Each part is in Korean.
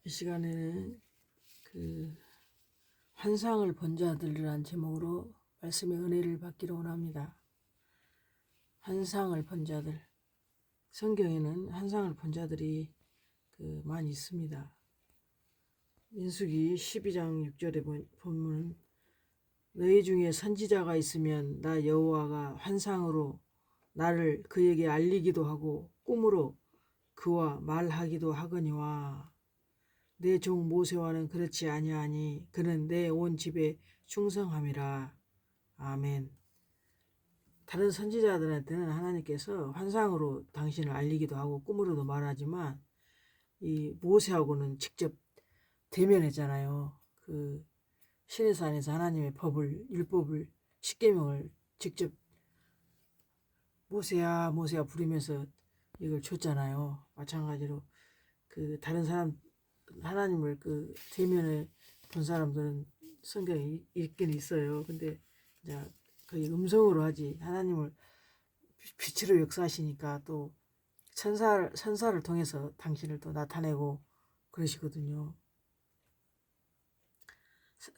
이 시간에는 그 환상을 본 자들이란 제목으로 말씀의 은혜를 받기로 원합니다. 환상을 본 자들. 성경에는 환상을 본 자들이 많이 있습니다. 민수기 12장 6절에 보면 너희 중에 선지자가 있으면 나 여호와가 환상으로 나를 그에게 알리기도 하고 꿈으로 그와 말하기도 하거니와 내 종 모세와는 그렇지 아니하니 그는 내 온 집에 충성함이라. 아멘. 다른 선지자들한테는 하나님께서 환상으로 당신을 알리기도 하고 꿈으로도 말하지만 이 모세하고는 직접 대면했잖아요. 그 시내산에서 하나님의 법을, 율법을, 십계명을 직접 모세야 모세야 부르면서 이걸 줬잖아요. 마찬가지로 그 다른 사람 하나님을 대면에 본 사람들은 성경에 있긴 있어요. 근데 이제 거의 음성으로 하지 하나님을 빛으로 역사하시니까 또 선사를 통해서 당신을 또 나타내고 그러시거든요.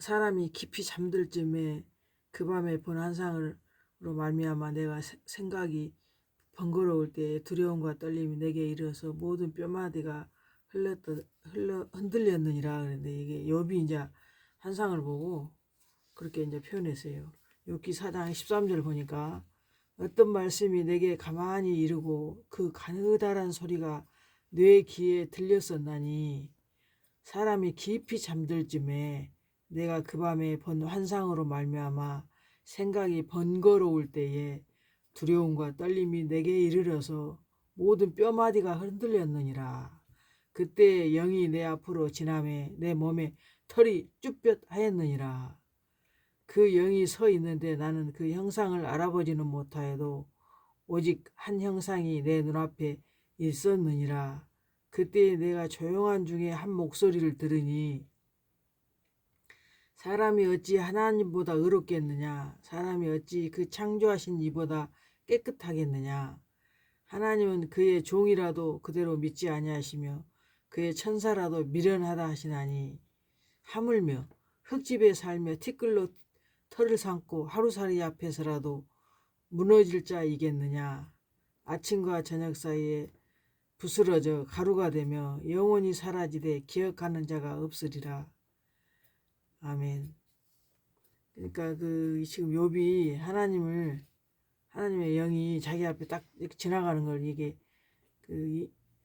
사람이 깊이 잠들 쯤에 그 밤에 본 환상으로 말미암아 내가 생각이 번거로울 때 두려움과 떨림이 내게 이르러서 모든 뼈마디가 흔들렸느니라. 그런데 이게 욥이 이제 환상을 보고 그렇게 이제 표현했어요. 욥기 4장 13절 보니까 어떤 말씀이 내게 가만히 이르고 그 가느다란 소리가 뇌 귀에 들렸었나니 사람이 깊이 잠들 쯤에 내가 그 밤에 본 환상으로 말미암아 생각이 번거로울 때에 두려움과 떨림이 내게 이르러서 모든 뼈마디가 흔들렸느니라. 그때 영이 내 앞으로 지나매 내 몸에 털이 쭈뼛하였느니라. 그 영이 서 있는데 나는 그 형상을 알아보지는 못하여도 오직 한 형상이 내 눈앞에 있었느니라. 그때 내가 조용한 중에 한 목소리를 들으니 사람이 어찌 하나님보다 의롭겠느냐? 사람이 어찌 그 창조하신 이보다 깨끗하겠느냐? 하나님은 그의 종이라도 그대로 믿지 아니하시며 그의 천사라도 미련하다 하시나니 하물며 흙집에 살며 티끌로 털을 삼고 하루살이 앞에서라도 무너질 자이겠느냐? 아침과 저녁 사이에 부스러져 가루가 되며 영원히 사라지되 기억하는 자가 없으리라. 아멘. 그러니까 지금 욥이 하나님의 영이 자기 앞에 딱 이렇게 지나가는 걸 이게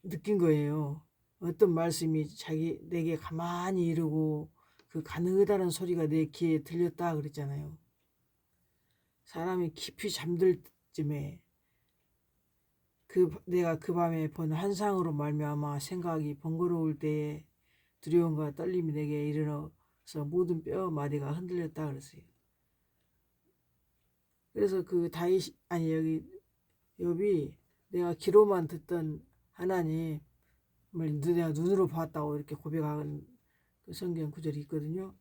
느낀 거예요. 어떤 말씀이 내게 가만히 이르고 그 가느다란 소리가 내 귀에 들렸다 그랬잖아요. 사람이 깊이 잠들 쯤에 내가 그 밤에 본 환상으로 말미암아 생각이 번거로울 때에 두려움과 떨림이 내게 이르러서 모든 뼈 마디가 흔들렸다 그랬어요. 그래서 여기 욥이 내가 귀로만 듣던 하나님을 내가 눈으로 봤다고 이렇게 고백하는 그 성경 구절이 있거든요.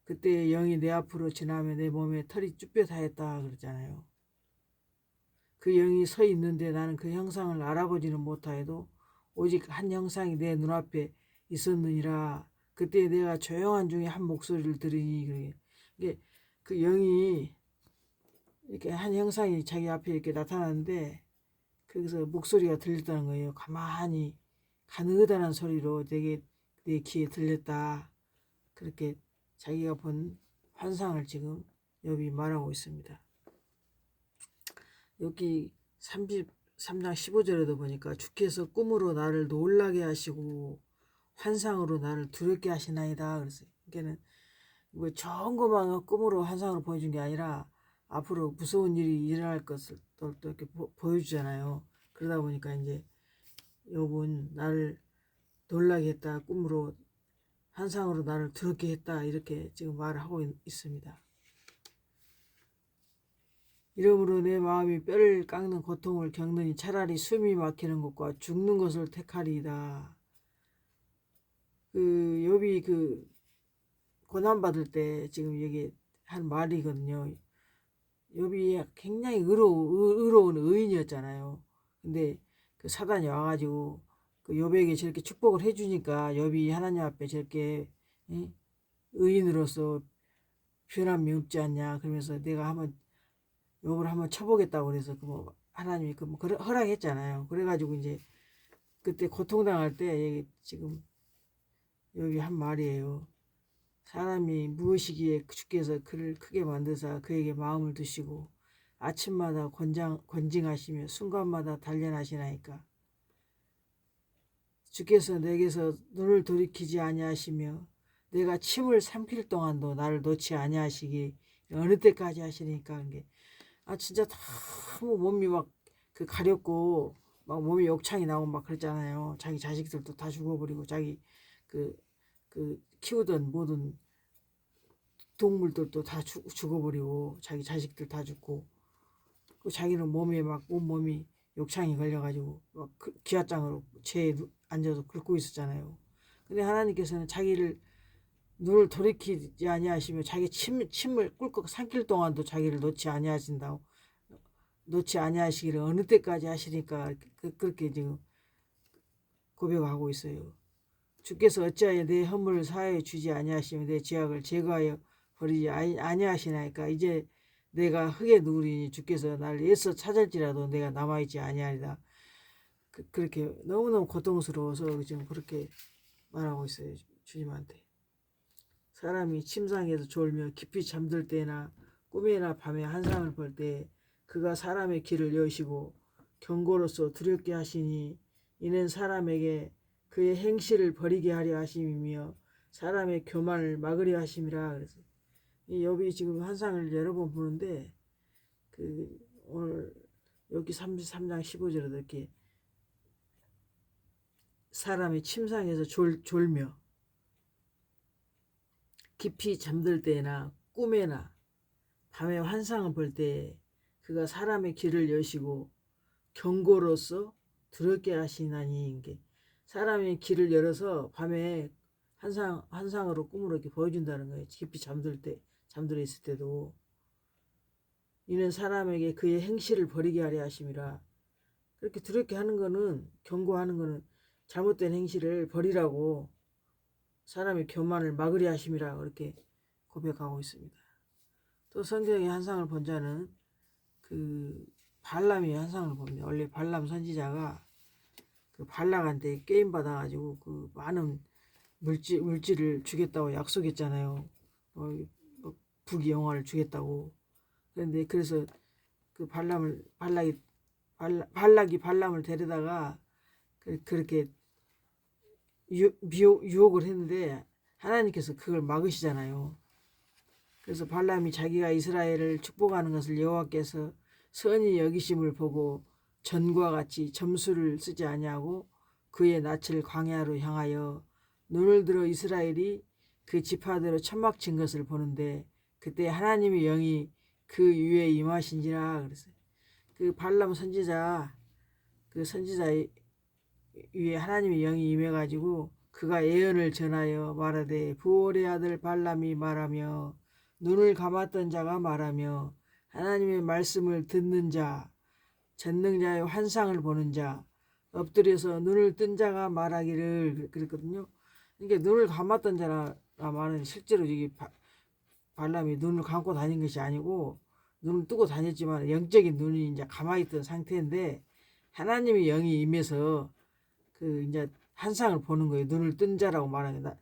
그때 영이 내 앞으로 지나며 내 몸에 털이 쭈뼛하였다 그랬잖아요. 그 영이 서 있는데 나는 그 형상을 알아보지는 못하여도 오직 한 형상이 내 눈앞에 있었느니라. 그때 내가 조용한 중에 한 목소리를 들으니 이게 그 영이 이렇게 한 형상이 자기 앞에 이렇게 나타나는데 거기서 목소리가 들렸다는 거예요. 가만히 가느다란 소리로 내 귀에 들렸다. 그렇게 자기가 본 환상을 지금 욥이 말하고 있습니다. 여기 33장 15절에도 보니까 주께서 꿈으로 나를 놀라게 하시고 환상으로 나를 두렵게 하시나이다. 그랬어요. 그러니까는 뭐 좋은 것만 꿈으로 환상으로 보여준 게 아니라 앞으로 무서운 일이 일어날 것을 또 이렇게 보여주잖아요. 그러다 보니까 이제 욥은 나를 놀라게 했다. 꿈으로 환상으로 나를 두렵게 했다. 이렇게 지금 말을 하고 있습니다. 이러므로 내 마음이 뼈를 깎는 고통을 겪느니 차라리 숨이 막히는 것과 죽는 것을 택하리이다. 욥이 고난 받을 때 지금 여기 한 말이거든요. 욥이 굉장히 의로운 의인이었잖아요. 근데 그 사단이 와가지고 그 욥에게 저렇게 축복을 해주니까 욥이 하나님 앞에 저렇게 의인으로서 변함이 없지 않냐. 그러면서 내가 한번 욥을 한번 쳐보겠다고 그래서 그 하나님이 허락했잖아요. 그래가지고 이제 그때 고통당할 때 지금 욥이 한 말이에요. 사람이 무엇이기에 주께서 그를 크게 만드사 그에게 마음을 두시고 아침마다 권징하시며 순간마다 단련하시나이까. 주께서 내게서 눈을 돌이키지 아니하시며 내가 침을 삼킬 동안도 나를 놓지 아니하시기 어느 때까지 하시니까. 진짜 너무 몸이 막 가렵고 막 몸에 욕창이 나오고 막 그랬잖아요. 자기 자식들도 다 죽어버리고 자기 그 키우던 모든 동물들도 다 죽어버리고 자기 자식들 다 죽고 자기는 몸에 막 온몸이 욕창이 걸려가지고 막 기아장으로 체에 앉아서 긁고 있었잖아요. 근데 하나님께서는 자기를 눈을 돌이키지 아니하시며 자기 침을 꿀꺽 삼킬 동안도 자기를 놓지 아니하신다고, 놓지 아니하시기를 어느 때까지 하시니까 그렇게 지금 고백하고 있어요. 주께서 어찌하여 내 허물을 사하여 주지 아니하시며 내 죄악을 제거하여 버리지 아니하시나이까. 이제 내가 흙에 누우리니 주께서 나를 애써 찾을지라도 내가 남아있지 아니하리라. 그렇게 너무너무 고통스러워서 지금 그렇게 말하고 있어요. 주님한테. 사람이 침상에서 졸며 깊이 잠들 때나 꿈에나 밤에 한상을 볼 때 그가 사람의 길을 여시고 경고로서 두렵게 하시니 이는 사람에게 그의 행실을 버리게 하려 하심이며 사람의 교만을 막으려 하심이라. 그래서 이 욥이 지금 환상을 여러 번 보는데 오늘 여기 33장 15절에 이렇게 사람이 침상에서 졸며 깊이 잠들 때나 꿈에나 밤에 환상을 볼 때 그가 사람의 길을 여시고 경고로서 두렵게 하시나니. 사람의 길을 열어서 밤에 환상으로 꿈으로 이렇게 보여준다는 거예요. 깊이 잠들어 있을 때도. 이는 사람에게 그의 행실을 버리게 하려 하심이라. 그렇게 두렵게 하는 거는, 경고하는 거는 잘못된 행실을 버리라고, 사람의 교만을 막으려 하심이라 그렇게 고백하고 있습니다. 또 성경의 환상을 본 자는 발람이 환상을 봅니다. 원래 발람 선지자가 발락한테 게임 받아가지고 많은 물질을 주겠다고 약속했잖아요. 부귀 영화를 주겠다고. 그런데 그래서 발락이 발람을 데려다가 그렇게 유혹을 했는데 하나님께서 그걸 막으시잖아요. 그래서 발람이 자기가 이스라엘을 축복하는 것을 여호와께서 선히 여기심을 보고 전과 같이 점수를 쓰지 아니하고 그의 낯을 광야로 향하여 눈을 들어 이스라엘이 그 지파대로 천막 친 것을 보는데 그때 하나님의 영이 그 위에 임하신지라. 그랬어요. 발람 선지자 위에 하나님의 영이 임해가지고 그가 예언을 전하여 말하되 부올의 아들 발람이 말하며 눈을 감았던 자가 말하며 하나님의 말씀을 듣는 자 전능자의 환상을 보는 자 엎드려서 눈을 뜬 자가 말하기를 그랬거든요. 그러니까 눈을 감았던 자라 말은 실제로 이게 발람이 눈을 감고 다닌 것이 아니고 눈을 뜨고 다녔지만 영적인 눈이 이제 감아있던 상태인데 하나님의 영이 임해서 이제 환상을 보는 거예요. 눈을 뜬 자라고 말하는 거다.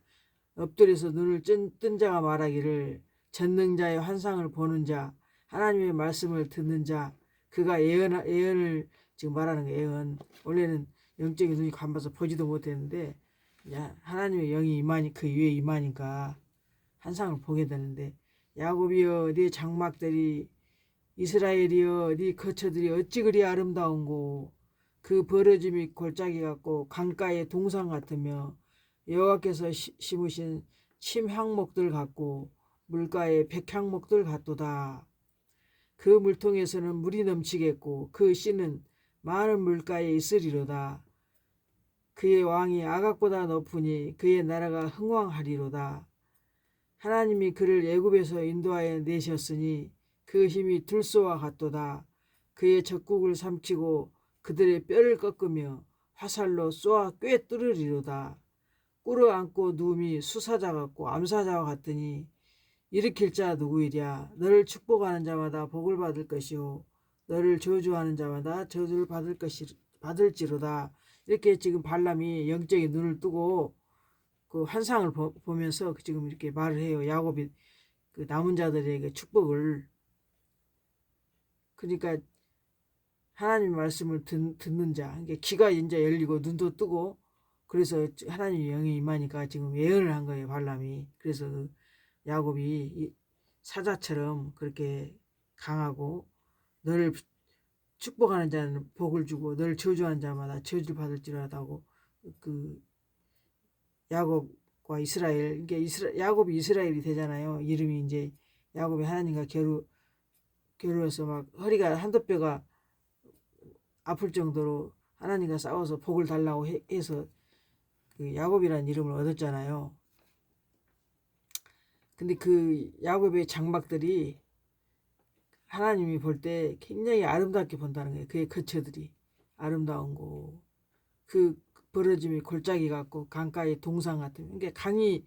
엎드려서 눈을 뜬 자가 말하기를 전능자의 환상을 보는 자 하나님의 말씀을 듣는 자 그가 예언을 지금 말하는 거예요. 예언. 원래는 영적인 눈이 감아서 보지도 못했는데 하나님의 영이 임하니 그 위에 임하니까 환상을 보게 되는데 야곱이여 네 장막들이 이스라엘이여 네 거처들이 어찌 그리 아름다운고 그 버러짐이 골짜기 같고 강가의 동상 같으며 여호와께서 심으신 침향목들 같고 물가의 백향목들 같도다. 그 물통에서는 물이 넘치겠고 그 씨는 많은 물가에 있으리로다. 그의 왕이 아각보다 높으니 그의 나라가 흥왕하리로다. 하나님이 그를 애굽에서 인도하여 내셨으니 그 힘이 들소와 같도다. 그의 적국을 삼키고 그들의 뼈를 꺾으며 화살로 쏘아 꿰뚫으리로다. 꿇어앉고 누움이 수사자 같고 암사자와 같으니 일으킬 자 누구이랴. 너를 축복하는 자마다 복을 받을 것이요 너를 저주하는 자마다 저주를 받을지로다. 이렇게 지금 발람이 영적인 눈을 뜨고 그 환상을 보면서 지금 이렇게 말을 해요. 야곱이 그 남은 자들에게 축복을. 그러니까 하나님 말씀을 듣는 자, 그러니까 귀가 이제 열리고 눈도 뜨고, 그래서 하나님의 영이 임하니까 지금 예언을 한 거예요, 발람이. 그래서 그 야곱이 사자처럼 그렇게 강하고, 너를 축복하는 자는 복을 주고 너를 저주하는 자마다 저주를 받을지라다고. 그 야곱과 이스라엘, 이게 야곱이 이스라엘이 되잖아요. 이름이 이제 야곱이 하나님과 겨루어서 막 허리가 한두 뼈가 아플 정도로 하나님과 싸워서 복을 달라고 해서 그 야곱이라는 이름을 얻었잖아요. 근데 그 야곱의 장막들이 하나님이 볼 때 굉장히 아름답게 본다는 거예요. 그의 거처들이 아름다운 거. 그 벌어짐이 골짜기 같고 강가의 동산 같은. 그러니까 강이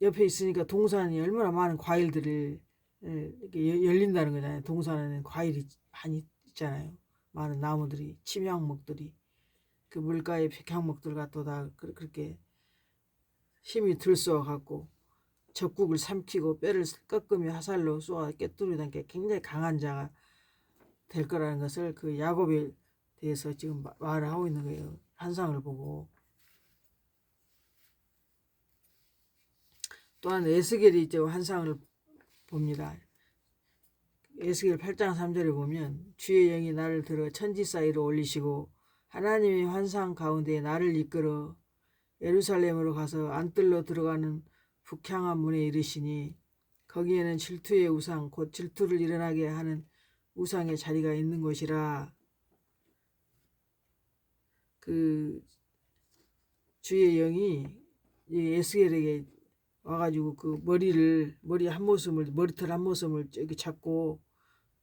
옆에 있으니까 동산이 얼마나 많은 과일들을 이렇게 열린다는 거잖아요. 동산에는 과일이 많이 있잖아요. 많은 나무들이, 침향목들이, 그 물가의 백향목들 같도 다 그렇게 힘이 들쏘아 갖고 적국을 삼키고 뼈를 꺾으며 화살로 쏘아 꿰뚫으던 게 굉장히 강한 자가 될 거라는 것을 그 야곱에 대해서 지금 말을 하고 있는 거예요. 환상을 보고. 또한 에스겔이 이제 환상을 봅니다. 에스겔 8장 3절에 보면 주의 영이 나를 들어 천지 사이로 올리시고 하나님의 환상 가운데 나를 이끌어 예루살렘으로 가서 안뜰로 들어가는 북향한 문에 이르시니 거기에는 질투의 우상 곧 질투를 일어나게 하는 우상의 자리가 있는 곳이라. 그 주의 영이 에스겔에게 와가지고 그 머리 한 모습을, 머리털 한 모습을 이렇게 잡고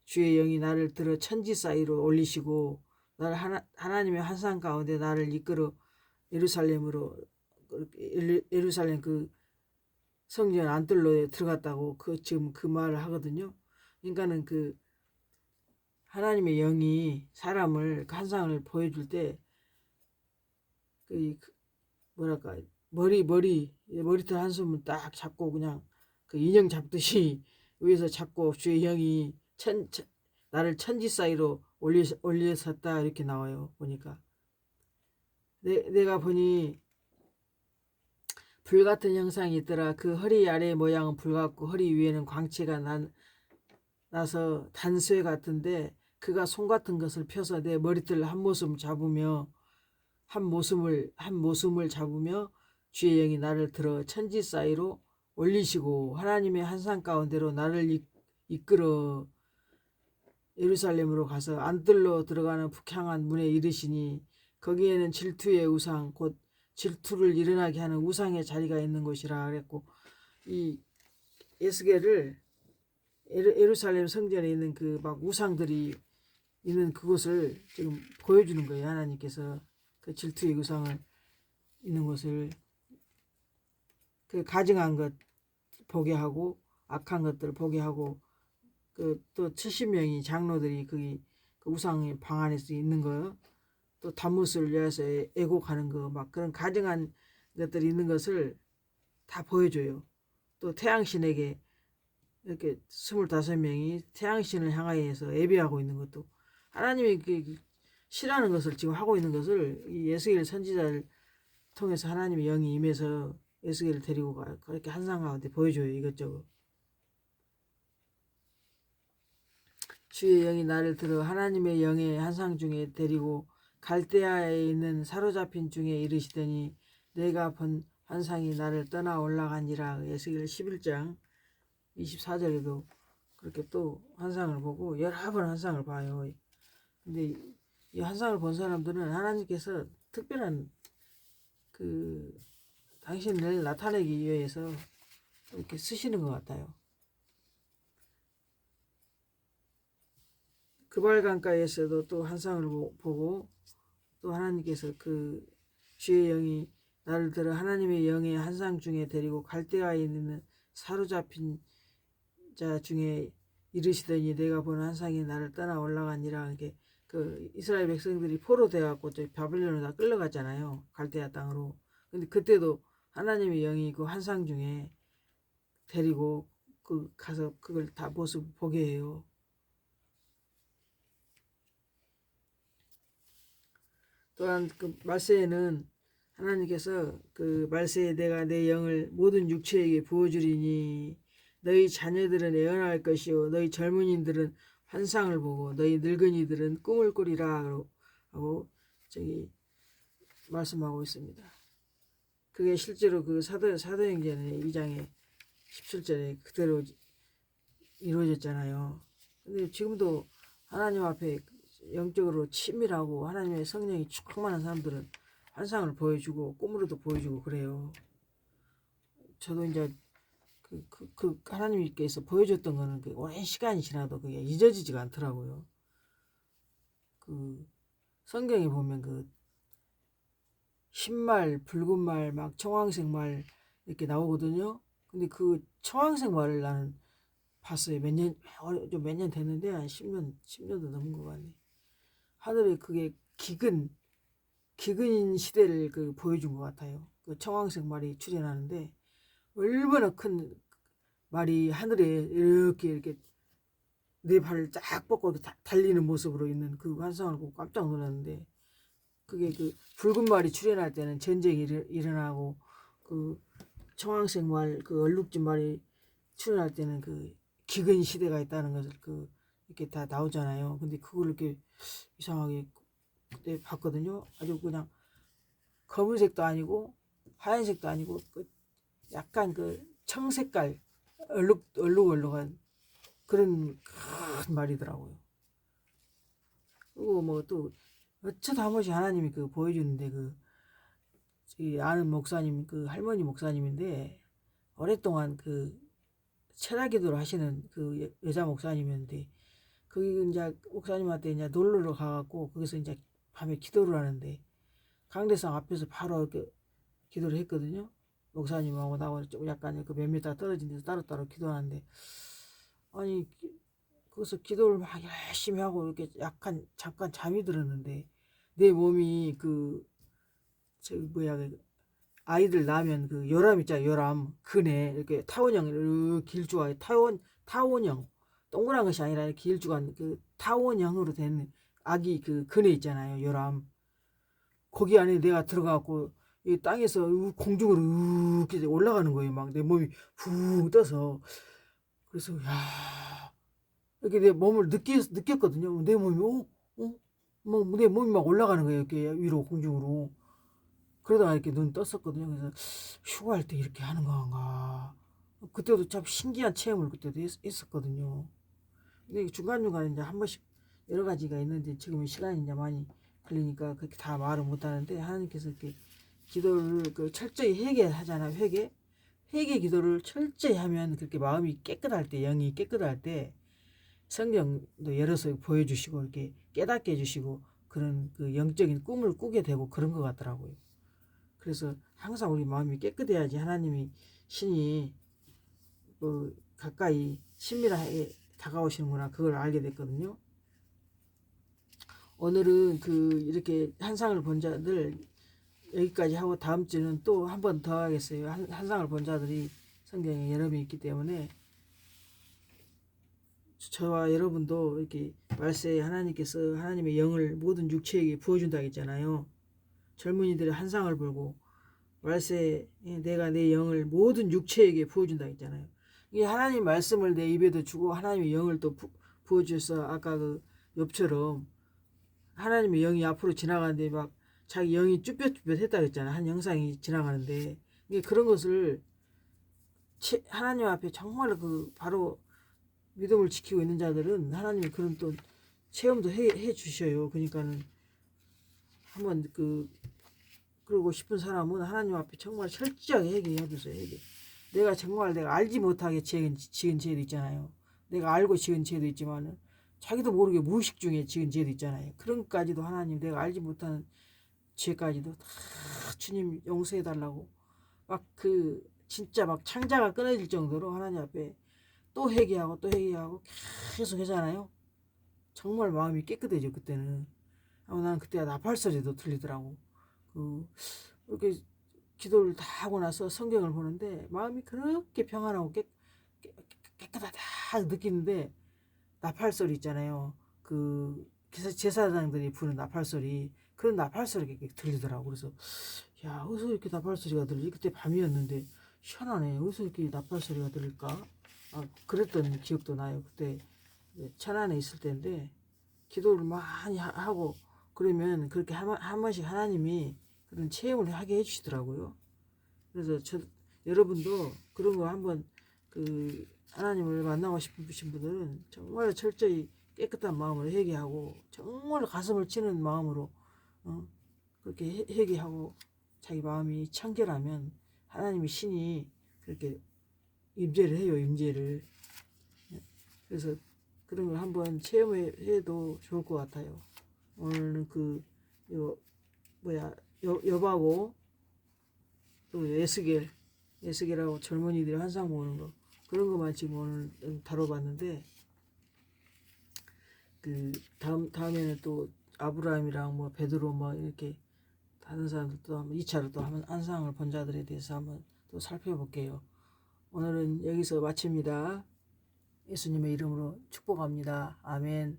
주의 영이 나를 들어 천지 사이로 올리시고 나를 하나님의 환상 가운데 나를 이끌어 예루살렘으로, 예루살렘 그 성전 안뜰로 들어갔다고 지금 그 말을 하거든요. 그러니까는 그 하나님의 영이 사람을 그 환상을 보여줄 때 그 뭐랄까 머리털 한숨을 딱 잡고 그냥 그 인형 잡듯이 위에서 잡고 주의 영이 나를 천지 사이로 올렸었다 이렇게 나와요. 보니까 내가 보니 불 같은 형상이 있더라. 그 허리 아래 모양은 불 같고 허리 위에는 광채가 나서 단쇠 같은데 그가 손 같은 것을 펴서 내 머리털 한 모습을 잡으며 주의 영이 나를 들어 천지 사이로 올리시고 하나님의 환상 가운데로 나를 이끌어 예루살렘으로 가서 안뜰로 들어가는 북향한 문에 이르시니 거기에는 질투의 우상 곧 질투를 일어나게 하는 우상의 자리가 있는 곳이라 그랬고, 이 에스겔을 예루살렘 성전에 있는 그 막 우상들이 있는 그곳을 지금 보여주는 거예요. 하나님께서 그 질투의 우상을 있는 곳을 그 가증한 것 보게 하고 악한 것들 보게 하고 그 또 70명이 장로들이 거기 그 우상의 방 안에서 있는 거, 또 단무스를 위해서 애곡하는 거, 막 그런 가증한 것들이 있는 것을 다 보여줘요. 또 태양신에게 이렇게 25명이 태양신을 향하여서 예배하고 있는 것도 하나님이 그 싫어하는 것을 지금 하고 있는 것을 이 에스겔 선지자를 통해서 하나님의 영이 임해서 에스겔을 데리고 가요. 그렇게 환상 가운데 보여줘요. 이것저것. 주의 영이 나를 들어 하나님의 영의 환상 중에 데리고 갈대아에 있는 사로잡힌 중에 이르시더니 내가 본 환상이 나를 떠나 올라가니라. 에스겔 11장 24절에도 그렇게 또 환상을 보고 여러 번 환상을 봐요. 근데 이 환상을 본 사람들은 하나님께서 특별한 그 당신을 나타내기 위해서 이렇게 쓰시는 것 같아요. 그발강가에서도 또 환상을 보고 또 하나님께서 그 주의 영이 나를 들어 하나님의 영의 환상 중에 데리고 갈대아에 있는 사로잡힌 자 중에 이르시더니 내가 본 환상이 나를 떠나 올라가니라. 이게 그 이스라엘 백성들이 포로돼 갖고 저 바벨론으로 다 끌려갔잖아요. 갈대아 땅으로. 근데 그때도 하나님의 영이 그 환상 중에 데리고 그 가서 그걸 다 모습 보게 해요. 또한 그 말세에는 하나님께서 그 말세에 내가 내 영을 모든 육체에게 부어주리니 너희 자녀들은 애언할 것이요 너희 젊은이들은 환상을 보고 너희 늙은이들은 꿈을 꾸리라 하고 저기 말씀하고 있습니다. 그게 실제로 그 사도행전의 2장의 17절에 그대로 이루어졌잖아요. 근데 지금도 하나님 앞에 영적으로 친밀하고 하나님의 성령이 충만한 사람들은 환상을 보여주고 꿈으로도 보여주고 그래요. 저도 이제 그 하나님께서 보여줬던 거는 그 오랜 시간이 지나도 그게 잊어지지가 않더라고요. 그 성경에 보면 그 흰말, 붉은 말, 막 청황색 말 이렇게 나오거든요. 근데 그 청황색 말을 나는 봤어요. 좀 몇 년 됐는데 한 10년도 넘은 것 같네. 하늘에 그게 기근 시대를 그 보여준 것 같아요. 그 청황색 말이 출현하는데 얼마나 큰 말이 하늘에 이렇게 네 발을 쫙 뻗고 달리는 모습으로 있는 그 환상을 보고 깜짝 놀랐는데 그게 그 붉은 말이 출현할 때는 전쟁이 일어나고 그 청황색 말 그 얼룩진 말이 출현할 때는 그 기근 시대가 있다는 것을 그 이렇게 다 나오잖아요. 근데 그걸 이렇게 이상하게 그때 봤거든요. 아주 그냥 검은색도 아니고 하얀색도 아니고 그 약간 그 청색깔 얼룩얼룩한 그런 큰 말이더라고요. 그리고 뭐 또 어쩌다 한 번씩 하나님이 그 보여주는데 그 아는 목사님 그 할머니 목사님인데 오랫동안 그 철야기도를 하시는 그 여자 목사님이었는데 그 이제 목사님한테 이제 놀러러 가갖고 거기서 이제 밤에 기도를 하는데 강대상 앞에서 바로 이렇게 기도를 했거든요. 목사님하고 나하고 좀 약간 그 몇 미터 떨어진 데서 따로따로 기도하는데 아니 거기서 기도를 막 열심히 하고 이렇게 약간 잠깐 잠이 들었는데 내 몸이 그 저기 뭐야 그 아이들 낳으면 그 요람 있잖아요. 요람 근에 이렇게 타원형 이렇게 길쭉하게 타원형 동그란 것이 아니라 이렇게 길쭉한 그 타원형으로 된 아기 그 근에 있잖아요. 요람 거기 안에 내가 들어가고 이 땅에서 공중으로 이렇게 올라가는 거예요. 막 내 몸이 붕 떠서 그래서 야 이렇게 내 몸을 느꼈거든요. 내 몸이 내 몸이 막 올라가는 거예요. 이렇게 위로 공중으로. 그러다가 이렇게 눈 떴었거든요. 그래서 휴가할 때 이렇게 하는 건가. 그때도 참 신기한 체험을 그때도 했었거든요. 근데 중간중간 이제 한 번씩 여러 가지가 있는데 지금은 시간이 이제 많이 걸리니까 그렇게 다 말을 못 하는데 하나님께서 이렇게 기도를 그 철저히 회개하잖아요. 회개 기도를 철저히 하면 그렇게 마음이 깨끗할 때, 영이 깨끗할 때 성경도 열어서 보여주시고 이렇게 깨닫게 해주시고 그런 그 영적인 꿈을 꾸게 되고 그런 것 같더라고요. 그래서 항상 우리 마음이 깨끗해야지 하나님이 신이 그 가까이 친밀하게 다가오시는구나 그걸 알게 됐거든요. 오늘은 그 이렇게 환상을 본 자들 여기까지 하고 다음 주는 또 한 번 더 하겠어요. 환상을 본 자들이 성경에 여러 명 있기 때문에 저와 여러분도 이렇게 말세에 하나님께서 하나님의 영을 모든 육체에게 부어준다고 했잖아요. 젊은이들의 환상을 보고 말세에 내가 내 영을 모든 육체에게 부어준다고 했잖아요. 이게 하나님 말씀을 내 입에도 주고 하나님의 영을 또 부어주셔서 아까 그 욥처럼 하나님의 영이 앞으로 지나가는데 막 자기 영이 쭈뼛쭈뼛했다 그랬잖아요. 한 영상이 지나가는데 이게 그런 것을 하나님 앞에 정말 그 바로 믿음을 지키고 있는 자들은 하나님이 그런 또 체험도 해 주셔요. 그러니까는 한번 그러고 싶은 사람은 하나님 앞에 정말 철저하게 회개해 주세요. 내가 정말 내가 알지 못하게 지은 죄도 있잖아요. 내가 알고 지은 죄도 있지만은 자기도 모르게 무의식 중에 지은 죄도 있잖아요. 그런 것까지도 하나님 내가 알지 못하는 죄까지도 다 주님 용서해 달라고 막 그 진짜 막 창자가 끊어질 정도로 하나님 앞에 또 회개하고 또 회개하고 계속 하잖아요. 정말 마음이 깨끗해져 그때는. 난 그때 나팔 소리도 들리더라고. 그 이렇게 기도를 다 하고 나서 성경을 보는데 마음이 그렇게 평안하고 깨끗하다 느끼는데 나팔 소리 있잖아요. 그 제사장들이 부는 나팔 소리, 그런 나팔 소리가 이렇게 들리더라고. 그래서 야, 어디서 이렇게 나팔 소리가 들리지? 그때 밤이었는데 희한하네. 어디서 이렇게 나팔 소리가 들릴까? 그랬던 기억도 나요. 그때 천안에 있을 때인데 기도를 많이 하고 그러면 그렇게 한 번씩 하나님이 그런 체험을 하게 해주시더라고요. 그래서 여러분도 그런 거 한번 그 하나님을 만나고 싶으신 분들은 정말 철저히 깨끗한 마음으로 회개하고 정말 가슴을 치는 마음으로 그렇게 회개하고 자기 마음이 청결하면 하나님의 신이 그렇게 임재를 해요. 임재를. 그래서 그런 걸 한번 체험해도 좋을 것 같아요. 오늘은 여바고 또 에스겔하고 젊은이들이 환상 보는 거 그런 것만 지금 오늘 다뤄봤는데 그 다음에는 또 아브라함이랑 뭐 베드로 뭐 이렇게 다른 사람들도 한번 2차로 또 한번 환상을 본 자들에 대해서 한번 또 살펴볼게요. 오늘은 여기서 마칩니다. 예수님의 이름으로 축복합니다. 아멘.